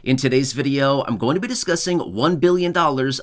In today's video, I'm going to be discussing $1 billion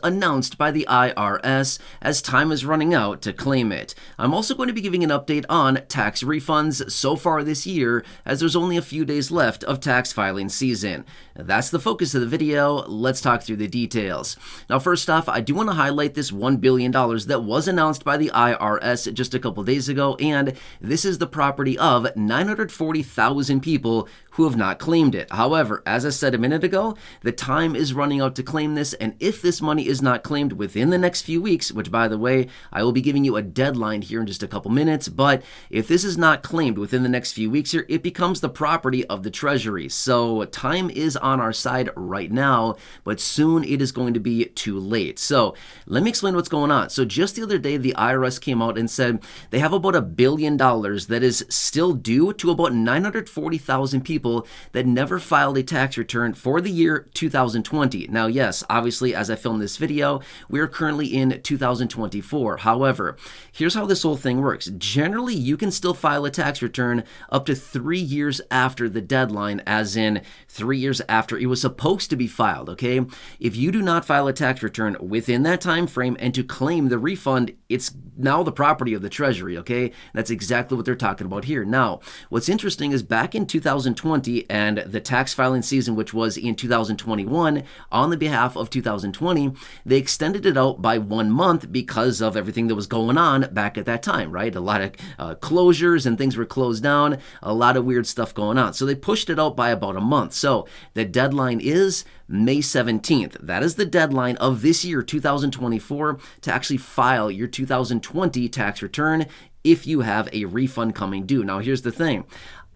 announced by the IRS as time is running out to claim it. I'm also going to be giving an update on tax refunds so far this year, as there's only a few days left of tax filing season. That's the focus of the video. Let's talk through the details. Now, first off, I do want to highlight this $1 billion that was announced by the IRS just a couple days ago, and this is the property of 940,000 people who have not claimed it. However, as I said a minute ago, the time is running out to claim this, and if this money is not claimed within the next few weeks, which by the way, I will be giving you a deadline here in just a couple minutes, but if this is not claimed within the next few weeks here, it becomes the property of the Treasury. So time is on our side right now, but soon it is going to be too late. So let me explain what's going on. So just the other day, the IRS came out and said they have about $1 billion that is still due to about 940,000 people that never filed a tax return for the year 2020. Now, yes, obviously, as I film this video, we're currently in 2024. However, here's how this whole thing works. Generally, you can still file a tax return up to 3 years after the deadline, as in 3 years after it was supposed to be filed, okay? If you do not file a tax return within that time frame and to claim the refund, it's now the property of the Treasury, okay? That's exactly what they're talking about here. Now, what's interesting is back in 2020 and the tax filing season, which was in 2021, on the behalf of 2020, they extended it out by 1 month because of everything that was going on back at that time, right? A lot of closures and things were closed down, a lot of weird stuff going on. So they pushed it out by about a month. So the deadline is May 17th. That is the deadline of this year, 2024, to actually file your 2020 tax return if you have a refund coming due. Now, here's the thing.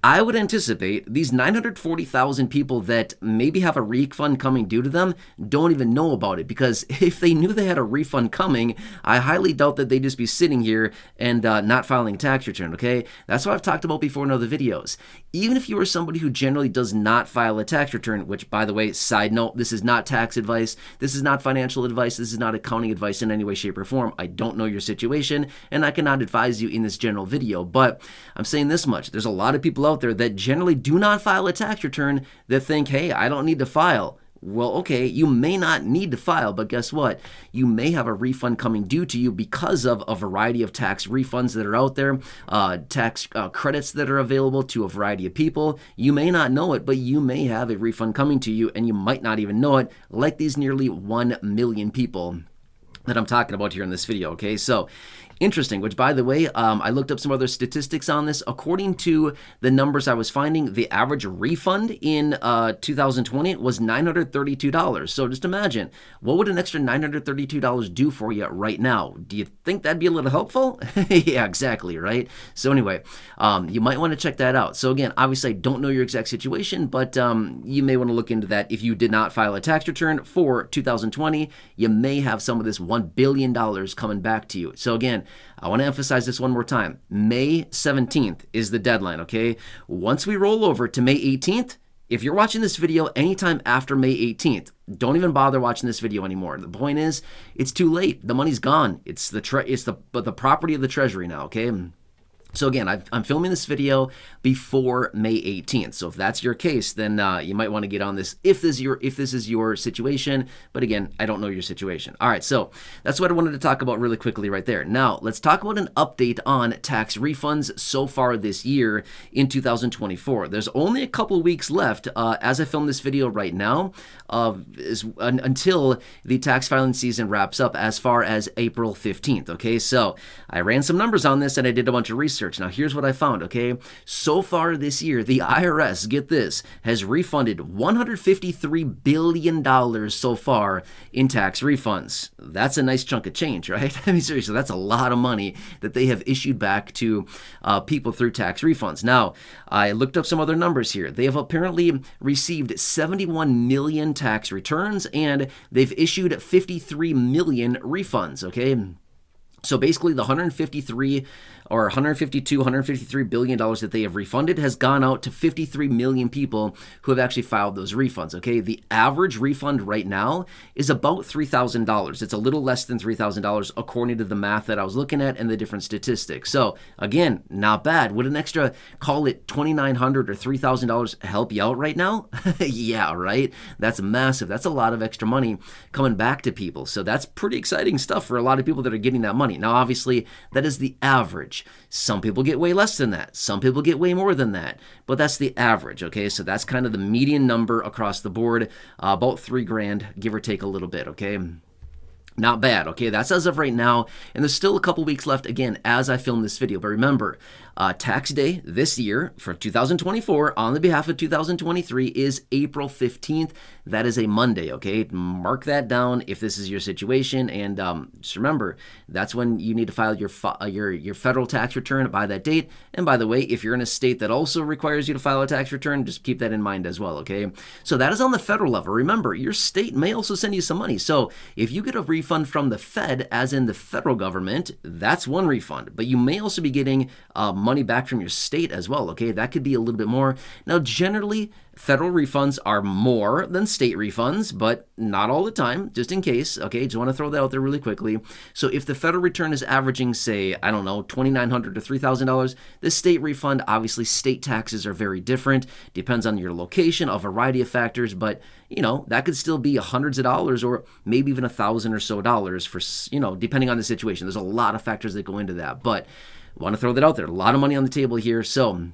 I would anticipate these 940,000 people that maybe have a refund coming due to them don't even know about it, because if they knew they had a refund coming, I highly doubt that they'd just be sitting here and not filing a tax return, okay? That's what I've talked about before in other videos. Even if you are somebody who generally does not file a tax return, which, by the way, side note, this is not tax advice, this is not financial advice, this is not accounting advice in any way, shape, or form. I don't know your situation, and I cannot advise you in this general video, but I'm saying this much. There's a lot of people out there that generally do not file a tax return that think, hey, I don't need to file. Well, okay, you may not need to file, but guess what? You may have a refund coming due to you because of a variety of tax refunds that are out there, tax credits that are available to a variety of people. You may not know it, but you may have a refund coming to you, and you might not even know it, like these nearly 1 million people that I'm talking about here in this video, okay? So, interesting, which by the way, I looked up some other statistics on this. According to the numbers I was finding, the average refund in 2020 was $932. So just imagine, what would an extra $932 do for you right now? Do you think that'd be a little helpful? Yeah, exactly, right? So anyway, you might want to check that out. So again, obviously I don't know your exact situation, but you may want to look into that. If you did not file a tax return for 2020, you may have some of this $1 billion coming back to you. So again, I want to emphasize this one more time. May 17th is the deadline, okay? Once we roll over to May 18th, if you're watching this video anytime after May 18th, don't even bother watching this video anymore. The point is, it's too late. The money's gone. It's the property of the Treasury now, okay? So again, I'm filming this video before May 18th. So if that's your case, then you might want to get on this if this is your situation. But again, I don't know your situation. All right, so that's what I wanted to talk about really quickly right there. Now, let's talk about an update on tax refunds so far this year in 2024. There's only a couple weeks left as I film this video right now until the tax filing season wraps up as far as April 15th, okay? So I ran some numbers on this and I did a bunch of research. Now, here's what I found, okay? So far this year, the IRS, get this, has refunded $153 billion so far in tax refunds. That's a nice chunk of change, right? I mean, seriously, that's a lot of money that they have issued back to people through tax refunds. Now, I looked up some other numbers here. They have apparently received 71 million tax returns, and they've issued 53 million refunds, okay? So basically, the 153 or 152, 153 billion dollars that they have refunded has gone out to 53 million people who have actually filed those refunds. Okay, the average refund right now is about $3,000. It's a little less than $3,000 according to the math that I was looking at and the different statistics. So again, not bad. Would an extra, call it $2,900 or $3,000 help you out right now? Yeah, right. That's massive. That's a lot of extra money coming back to people. So that's pretty exciting stuff for a lot of people that are getting that money. Now, obviously, that is the average. Some people get way less than that. Some people get way more than that. But that's the average, okay? So that's kind of the median number across the board, about $3,000, give or take a little bit, okay? Not bad, okay? That's as of right now, and there's still a couple weeks left, again, as I film this video. But remember, tax day this year for 2024 on the behalf of 2023 is April 15th. That is a Monday, okay? Mark that down if this is your situation, and just remember, that's when you need to file your federal tax return by that date. And by the way, if you're in a state that also requires you to file a tax return, just keep that in mind as well, okay? So that is on the federal level. Remember, your state may also send you some money. So if you get a refund from the Fed, as in the federal government, that's one refund. But you may also be getting money back from your state as well, okay? That could be a little bit more. Now, generally, federal refunds are more than state refunds, but not all the time, just in case, okay? Just want to throw that out there really quickly. So if the federal return is averaging, say, I don't know, $2,900 to $3,000, the state refund, obviously state taxes are very different, depends on your location, a variety of factors, but, you know, that could still be hundreds of dollars or maybe even $1,000 or so dollars for, you know, depending on the situation. There's a lot of factors that go into that, but I want to throw that out there. A lot of money on the table here, so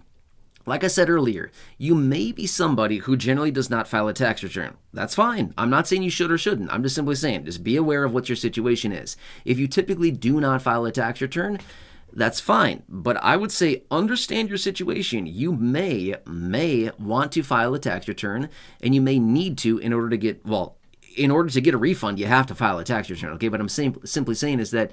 like I said earlier, you may be somebody who generally does not file a tax return. That's fine. I'm not saying you should or shouldn't. I'm just simply saying, just be aware of what your situation is. If you typically do not file a tax return, that's fine. But I would say understand your situation. You may want to file a tax return, and you may need to in order to get, well, in order to get a refund, you have to file a tax return, okay? But I'm simply saying is that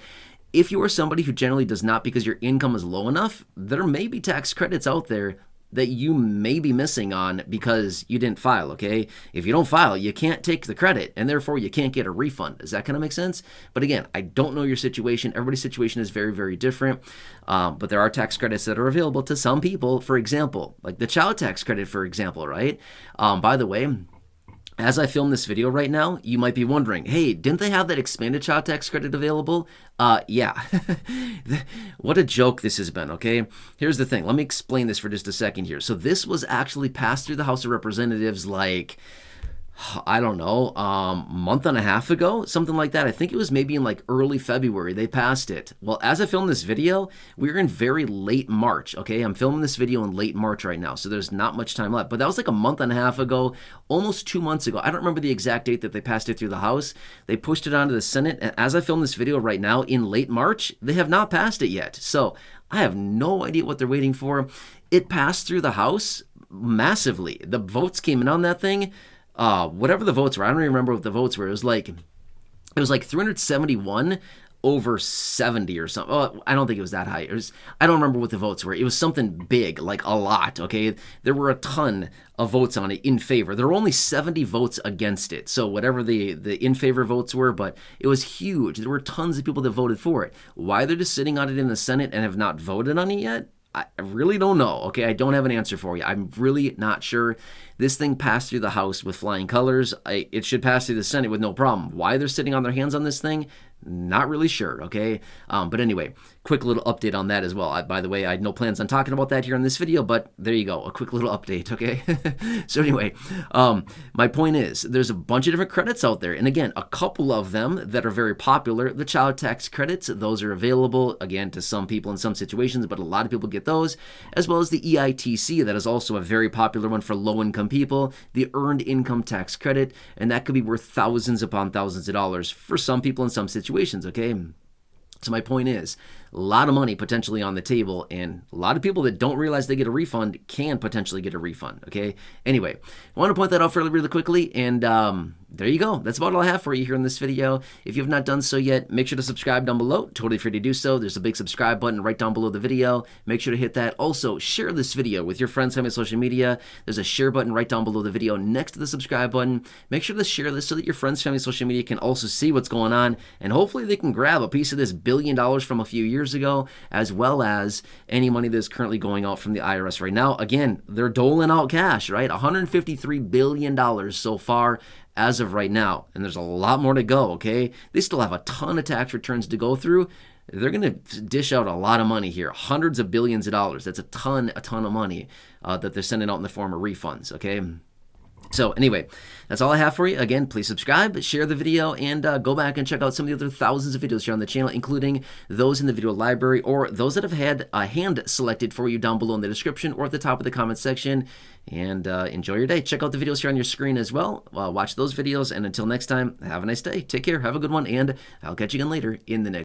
if you are somebody who generally does not because your income is low enough, there may be tax credits out there that you may be missing on because you didn't file, okay? If you don't file, you can't take the credit, and therefore you can't get a refund. Does that kind of make sense? But again, I don't know your situation. Everybody's situation is very, very different, but there are tax credits that are available to some people. For example, like the child tax credit, for example, right? By the way, as I film this video right now, you might be wondering, hey, didn't they have that expanded child tax credit available? Yeah. What a joke this has been, okay? Here's the thing. Let me explain this for just a second here. So this was actually passed through the House of Representatives like, I don't know, month and a half ago, something like that. I think it was maybe in like early February they passed it. Well, as I film this video, we're in very late March, okay? I'm filming this video in late March right now, so there's not much time left. But that was like a month and a half ago, almost 2 months ago. I don't remember the exact date that they passed it through the House. They pushed it onto the Senate, and as I film this video right now in late March, they have not passed it yet. So I have no idea what they're waiting for. It passed through the House massively. The votes came in on that thing. Whatever the votes were, I don't even remember what the votes were. It was like 371 over 70 or something. Oh, I don't think it was that high. I don't remember what the votes were. It was something big, like a lot, okay? There were a ton of votes on it in favor. There were only 70 votes against it. So whatever the in favor votes were, but it was huge. There were tons of people that voted for it. Why they're just sitting on it in the Senate and have not voted on it yet? I really don't know, okay? I don't have an answer for you. I'm really not sure. This thing passed through the House with flying colors. It should pass through the Senate with no problem. Why they're sitting on their hands on this thing? Not really sure, okay? But anyway, quick little update on that as well. By the way, I had no plans on talking about that here in this video, but there you go, a quick little update, okay? So anyway, my point is, there's a bunch of different credits out there, and again, a couple of them that are very popular. The child tax credits, those are available, again, to some people in some situations, but a lot of people get those, as well as the EITC, that is also a very popular one for low-income people, the Earned Income Tax Credit, and that could be worth thousands upon thousands of dollars for some people in some situations, okay? So my point is, a lot of money potentially on the table, and a lot of people that don't realize they get a refund can potentially get a refund, okay? Anyway, I want to point that out fairly really quickly, and there you go. That's about all I have for you here in this video. If you have not done so yet, make sure to subscribe down below. Totally free to do so. There's a big subscribe button right down below the video. Make sure to hit that. Also, share this video with your friends, family, social media. There's a share button right down below the video next to the subscribe button. Make sure to share this so that your friends, family, social media can also see what's going on, and hopefully they can grab a piece of this $1 billion from a few years ago, as well as any money that is currently going out from the IRS right now. Again, they're doling out cash, right? $153 billion so far as of right now, and there's a lot more to go, okay? They still have a ton of tax returns to go through. They're going to dish out a lot of money here, hundreds of billions of dollars. That's a ton of money that they're sending out in the form of refunds, okay? So anyway, that's all I have for you. Again, please subscribe, share the video, and go back and check out some of the other thousands of videos here on the channel, including those in the video library or those that have had a hand selected for you down below in the description or at the top of the comment section. And enjoy your day. Check out the videos here on your screen as well. Watch those videos, and until next time, have a nice day. Take care. Have a good one, and I'll catch you again later in the next